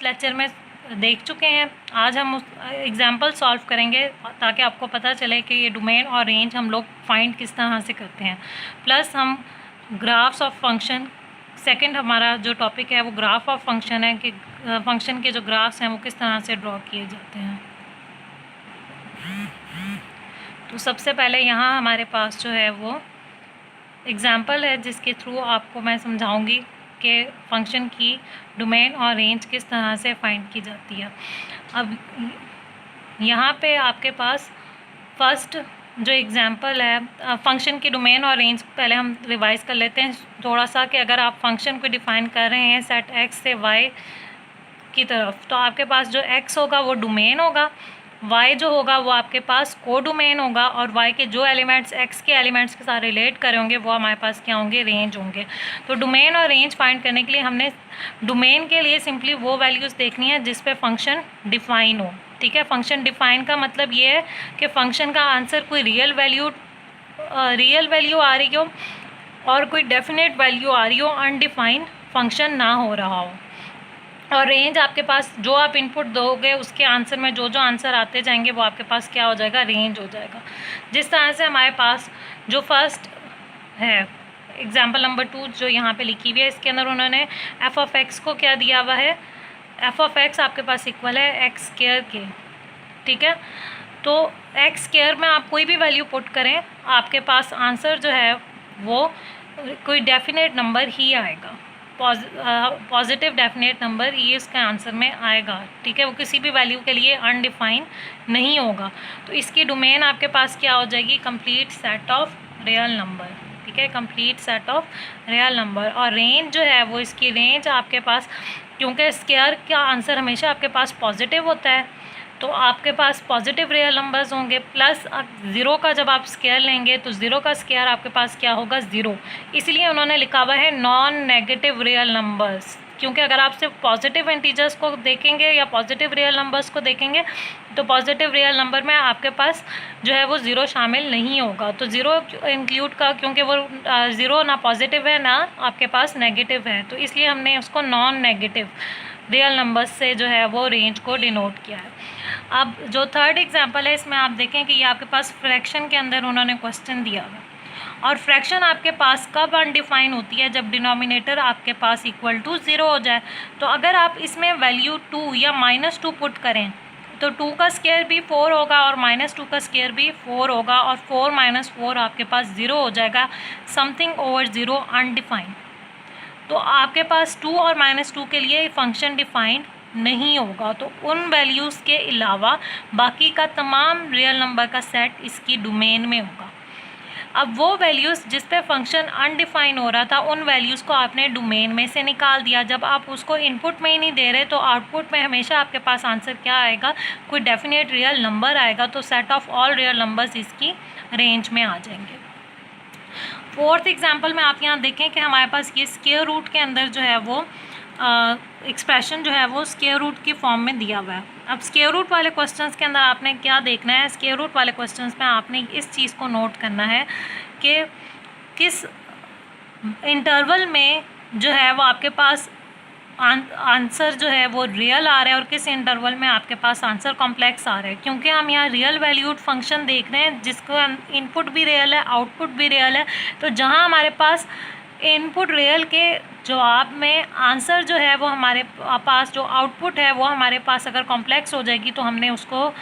Lecture में देख चुके हैं। आज हम उस एग्जाम्पल सॉल्व करेंगे ताकि आपको पता चले कि ये डोमेन और रेंज हम लोग फाइंड किस तरह से करते हैं। प्लस हम ग्राफ्स ऑफ फंक्शन, सेकंड हमारा जो टॉपिक है वो ग्राफ ऑफ फंक्शन है कि फंक्शन के जो ग्राफ्स हैं वो किस तरह से ड्रॉ किए जाते हैं। तो सबसे पहले यहाँ हमारे पास जो है वो एग्जाम्पल है जिसके थ्रू आपको मैं समझाऊंगी कि फंक्शन की डोमेन और रेंज किस तरह से फाइंड की जाती है। अब यहाँ पे आपके पास फर्स्ट जो एग्जांपल है फंक्शन की डोमेन और रेंज, पहले हम रिवाइज कर लेते हैं थोड़ा सा कि अगर आप फंक्शन को डिफ़ाइन कर रहे हैं सेट एक्स से वाई की तरफ, तो आपके पास जो एक्स होगा वो डोमेन होगा, वाई जो होगा वो आपके पास को डोमेन होगा, और वाई के जो एलिमेंट्स एक्स के एलिमेंट्स के साथ रिलेट करे होंगे वो हमारे पास क्या होंगे, रेंज होंगे। तो डोमेन और रेंज फाइंड करने के लिए हमने डोमेन के लिए सिंपली वो वैल्यूज़ देखनी है जिस पे फंक्शन डिफ़ाइन हो। ठीक है, फंक्शन डिफ़ाइन का मतलब ये है कि फंक्शन का आंसर कोई रियल वैल्यू आ रही हो और कोई डेफिनेट वैल्यू आ रही हो, अनडिफाइंड फंक्शन ना हो रहा हो। और रेंज आपके पास जो आप इनपुट दोगे उसके आंसर में जो जो आंसर आते जाएंगे वो आपके पास क्या हो जाएगा, रेंज हो जाएगा। जिस तरह से हमारे पास जो फर्स्ट है एग्जाम्पल नंबर 2 जो यहाँ पे लिखी हुई है, इसके अंदर उन्होंने एफ ऑफ एक्स को क्या दिया हुआ है, एफ ऑफ एक्स आपके पास इक्वल है एक्स स्क्वायर के। ठीक है, तो एक्स स्क्वायर में आप कोई भी वैल्यू पुट करें आपके पास आंसर जो है वो कोई डेफिनेट नंबर ही आएगा, पॉजिटिव डेफिनेट नंबर ये इसका आंसर में आएगा। ठीक है, वो किसी भी वैल्यू के लिए अनडिफाइन नहीं होगा। तो इसकी डोमेन आपके पास क्या हो जाएगी, complete set of real number. ठीक है, complete set of real number. और रेंज जो है वो इसकी रेंज आपके पास, क्योंकि स्क्वायर का आंसर हमेशा आपके पास पॉजिटिव होता है तो आपके पास पॉजिटिव रियल नंबर्स होंगे, प्लस ज़ीरो का जब आप स्क्वायर लेंगे तो ज़ीरो का स्क्वायर आपके पास क्या होगा, ज़ीरो। इसलिए उन्होंने लिखा हुआ है नॉन नेगेटिव रियल नंबर्स, क्योंकि अगर आप सिर्फ पॉजिटिव इंटीजर्स को देखेंगे या पॉजिटिव रियल नंबर्स को देखेंगे तो पॉजिटिव रियल नंबर में आपके पास जो है वो ज़ीरो शामिल नहीं होगा। तो ज़ीरो इंक्लूड का, क्योंकि वो ज़ीरो ना पॉजिटिव है ना आपके पास नेगेटिव है, तो इसलिए हमने उसको नॉन नेगेटिव रियल नंबर्स से जो है वो रेंज को डिनोट किया है। अब जो थर्ड एग्जांपल है इसमें आप देखें कि ये आपके पास फ्रैक्शन के अंदर उन्होंने क्वेश्चन दिया है, और फ्रैक्शन आपके पास कब अनडिफाइन होती है, जब डिनोमिनेटर आपके पास इक्वल टू 0 हो जाए। तो अगर आप इसमें वैल्यू 2 या -2 पुट करें तो 2 का स्क्वायर भी 4 होगा और -2 का स्क्वायर भी 4 होगा, और 4 - 4 आपके पास 0 हो जाएगा, समथिंग ओवर 0 अनडिफाइंड। तो आपके पास 2 और -2 के लिए फंक्शन डिफाइंड नहीं होगा, तो उन वैल्यूज़ के अलावा बाकी का तमाम रियल नंबर का सेट इसकी डोमेन में होगा। अब वो वैल्यूज़ जिस पे फंक्शन अनडिफाइन हो रहा था उन वैल्यूज़ को आपने डोमेन में से निकाल दिया। जब आप उसको इनपुट में ही नहीं दे रहे तो आउटपुट में हमेशा आपके पास आंसर क्या आएगा, कोई डेफिनेट रियल नंबर आएगा, तो set of all real numbers इसकी रेंज में आ जाएंगे। फोर्थ एग्जाम्पल में आप यहाँ देखें कि हमारे पास ये स्क्वायर रूट के अंदर जो है वो एक्सप्रेशन जो है वो स्क्वायर रूट की फॉर्म में दिया हुआ है। अब स्क्वायर रूट वाले क्वेश्चंस के अंदर आपने क्या देखना है, स्क्वायर रूट वाले क्वेश्चंस में आपने इस चीज़ को नोट करना है कि किस इंटरवल में जो है वो आपके पास आंसर जो है वो रियल आ रहा है और किस इंटरवल में आपके पास आंसर कॉम्प्लेक्स आ रहा है। क्योंकि हम यहाँ रियल वैल्यूड फंक्शन देख रहे हैं जिसका इनपुट भी रियल है आउटपुट भी रियल है, तो जहाँ हमारे पास इनपुट रियल के जवाब में आंसर जो है वो हमारे पास जो आउटपुट है वो हमारे पास अगर कॉम्प्लेक्स हो जाएगी तो हमने उसको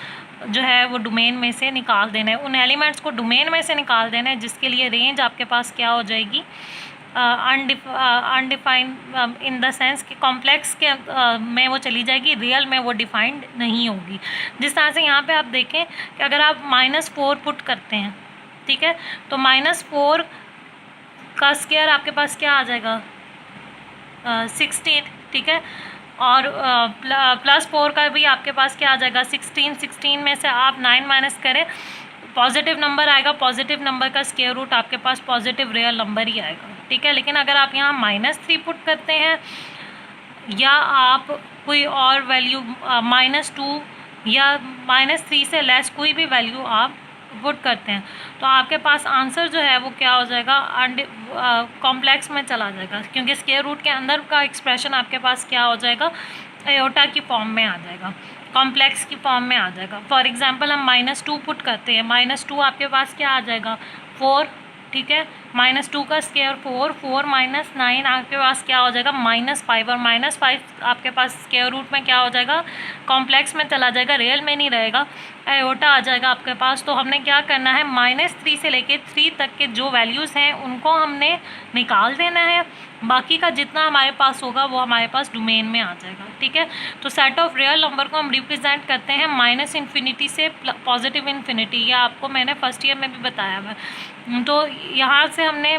जो है वो डोमेन में से निकाल देना है, उन एलिमेंट्स को डोमेन में से निकाल देना है, जिसके लिए रेंज आपके पास क्या हो जाएगी, अनडिफाइंड इन द सेंस कि कॉम्प्लेक्स के में वो चली जाएगी, रियल में वो डिफाइंड नहीं होगी। जिस तरह से यहाँ पे आप देखें कि अगर आप -4 पुट करते हैं, ठीक है, तो -4 का स्क्वायर आपके पास क्या आ जाएगा, 16। ठीक है, और +4 का भी आपके पास क्या आ जाएगा, 16। 16 में से आप 9 माइनस करें, पॉजिटिव नंबर आएगा, पॉजिटिव नंबर का स्क्वायर रूट आपके पास पॉजिटिव रियल नंबर ही आएगा। ठीक है, लेकिन अगर आप यहाँ -3 पुट करते हैं या आप कोई और वैल्यू -2 या -3 से लेस कोई भी वैल्यू आप पुट करते हैं तो आपके पास आंसर जो है वो क्या हो जाएगा, कॉम्प्लेक्स में चला जाएगा, क्योंकि स्क्वायर रूट के अंदर का एक्सप्रेशन आपके पास क्या हो जाएगा, एयोटा की फॉर्म में आ जाएगा, कॉम्प्लेक्स की फॉर्म में आ जाएगा। फॉर एग्जांपल हम -2 पुट करते हैं, -2 आपके पास क्या आ जाएगा 4, ठीक है, -2 का स्क्वायर 4, 4 - 9 आपके पास क्या हो जाएगा -5, और -5 आपके पास स्क्वायर रूट में क्या हो जाएगा कॉम्प्लेक्स में चला जाएगा, रियल में नहीं रहेगा, एयोटा आ जाएगा आपके पास। तो हमने क्या करना है -3 से लेके 3 तक के जो वैल्यूज़ हैं उनको हमने निकाल देना है, बाकी का जितना हमारे पास होगा वो हमारे पास डोमेन में आ जाएगा, ठीक है। तो सेट ऑफ रियल नंबर को हम रिप्रेजेंट करते हैं -∞ से पॉजिटिव इन्फिनिटी, या आपको मैंने फर्स्ट ईयर में भी बताया हुआ। तो यहाँ से हमने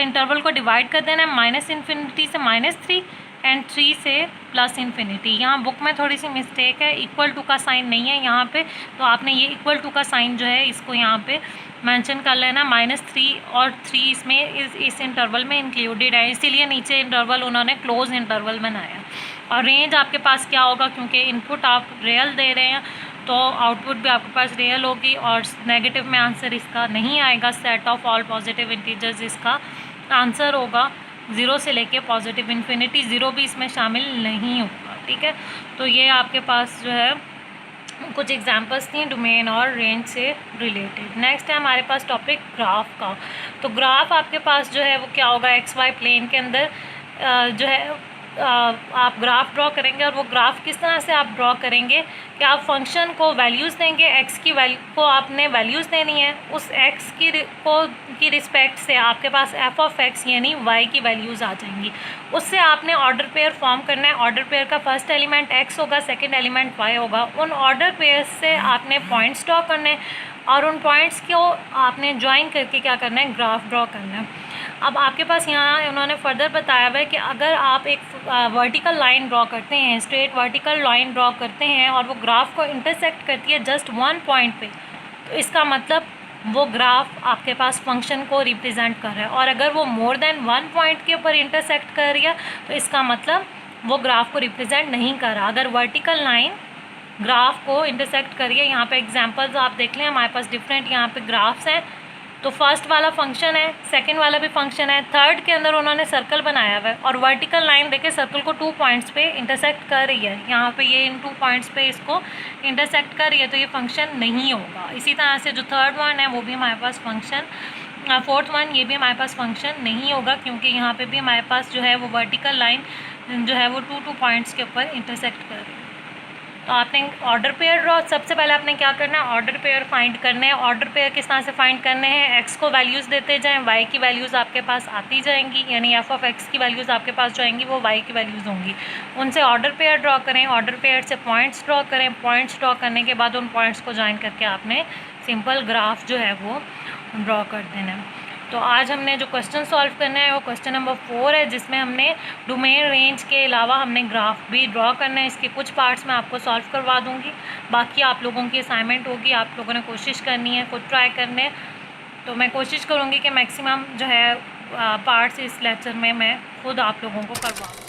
इंटरवल को डिवाइड कर देना है -∞ से -3 एंड 3 से +∞। यहाँ बुक में थोड़ी सी मिस्टेक है, इक्वल टू का साइन नहीं है यहाँ पे, तो आपने ये इक्वल टू का साइन जो है इसको यहाँ पे मेंशन कर लेना। -3 और 3 इसमें इस इंटरवल में इंक्लूडेड है, इसीलिए नीचे इंटरवल उन्होंने क्लोज इंटरवल बनाया। और रेंज आपके पास क्या होगा, क्योंकि इनपुट आप रियल दे रहे हैं तो आउटपुट भी आपके पास रियल होगी, और नेगेटिव में आंसर इसका नहीं आएगा। Set of all positive integers इसका आंसर होगा 0 से लेके +∞, 0 भी इसमें शामिल नहीं होगा, ठीक है। तो ये आपके पास जो है कुछ एग्जांपल्स थी डोमेन और रेंज से रिलेटेड। नेक्स्ट है हमारे पास टॉपिक ग्राफ का। तो ग्राफ आपके पास जो है वो क्या होगा, XY प्लेन के अंदर जो है आप ग्राफ ड्रॉ करेंगे, और वो ग्राफ किस तरह से आप ड्रॉ करेंगे कि आप फंक्शन को वैल्यूज़ देंगे, x की वैल्यू को आपने वैल्यूज़ देनी है, उस x की रिस्पेक्ट से आपके पास f(x) यानी y की वैल्यूज़ आ जाएंगी। उससे आपने ऑर्डर पेयर फॉर्म करना है। ऑर्डर पेयर का फर्स्ट एलिमेंट x होगा, सेकेंड एलिमेंट y होगा। उन ऑर्डर पेयर से आपने पॉइंट्स ड्रॉ करने हैं, और उन पॉइंट्स को आपने ज्वाइन करके क्या करना है, ग्राफ ड्रॉ करना है। अब आपके पास यहाँ उन्होंने फर्दर बताया हुआ है कि अगर आप एक वर्टिकल लाइन ड्रॉ करते हैं, स्ट्रेट वर्टिकल लाइन ड्रॉ करते हैं, और वो ग्राफ को इंटरसेक्ट करती है जस्ट 1 पॉइंट पे, तो इसका मतलब वो ग्राफ आपके पास फंक्शन को रिप्रेजेंट कर रहा है। और अगर वो मोर देन 1 पॉइंट के ऊपर इंटरसेक्ट कर रही है तो इसका मतलब वो ग्राफ को रिप्रेजेंट नहीं कर रहा। अगर वर्टिकल लाइन ग्राफ को इंटरसेक्ट करिए, यहाँ पे एग्जांपल्स आप देख लें, हमारे पास डिफरेंट यहाँ पे ग्राफ्स हैं। तो फर्स्ट वाला फंक्शन है, सेकंड वाला भी फंक्शन है, थर्ड के अंदर उन्होंने सर्कल बनाया हुआ है, और वर्टिकल लाइन देखे सर्कल को 2 पॉइंट्स पे इंटरसेक्ट कर रही है। यहाँ पे ये इन 2 पॉइंट्स पे इसको इंटरसेक्ट कर रही है, तो ये फंक्शन नहीं होगा। इसी तरह से जो थर्ड वन है वो भी हमारे पास फंक्शन, फोर्थ वन ये भी हमारे पास फंक्शन नहीं होगा, क्योंकि यहाँ पे भी हमारे पास जो है वो वर्टिकल लाइन जो है वो 2 पॉइंट्स के ऊपर इंटरसेक्ट कर रही है। तो आपने ऑर्डर पेयर ड्रॉ, सबसे पहले आपने क्या करना है, ऑर्डर पेयर फाइंड करने हैं। ऑर्डर पेयर किस तरह से फाइंड करने हैं, x को वैल्यूज़ देते जाएं, y की वैल्यूज़ आपके पास आती जाएंगी, यानी f(x) की वैल्यूज़ आपके पास जो आएंगी वो y की वैल्यूज़ होंगी। उनसे ऑर्डर पेयर ड्रॉ करें, ऑर्डर पेयर से पॉइंट्स ड्रॉ करें, पॉइंट्स ड्रॉ करने के बाद उन पॉइंट्स को ज्वाइन करके आपने सिंपल ग्राफ जो है वो ड्रॉ कर देना है। तो आज हमने जो क्वेश्चन सॉल्व करना है वो क्वेश्चन नंबर 4 है, जिसमें हमने डोमेन रेंज के अलावा हमने ग्राफ भी ड्रॉ करना है। इसके कुछ पार्ट्स मैं आपको सॉल्व करवा दूंगी, बाकी आप लोगों की असाइनमेंट होगी, आप लोगों ने कोशिश करनी है, खुद ट्राई करने। तो मैं कोशिश करूँगी कि मैक्सिमम जो है पार्ट्स इस लेक्चर में मैं खुद आप लोगों को करवाऊँ।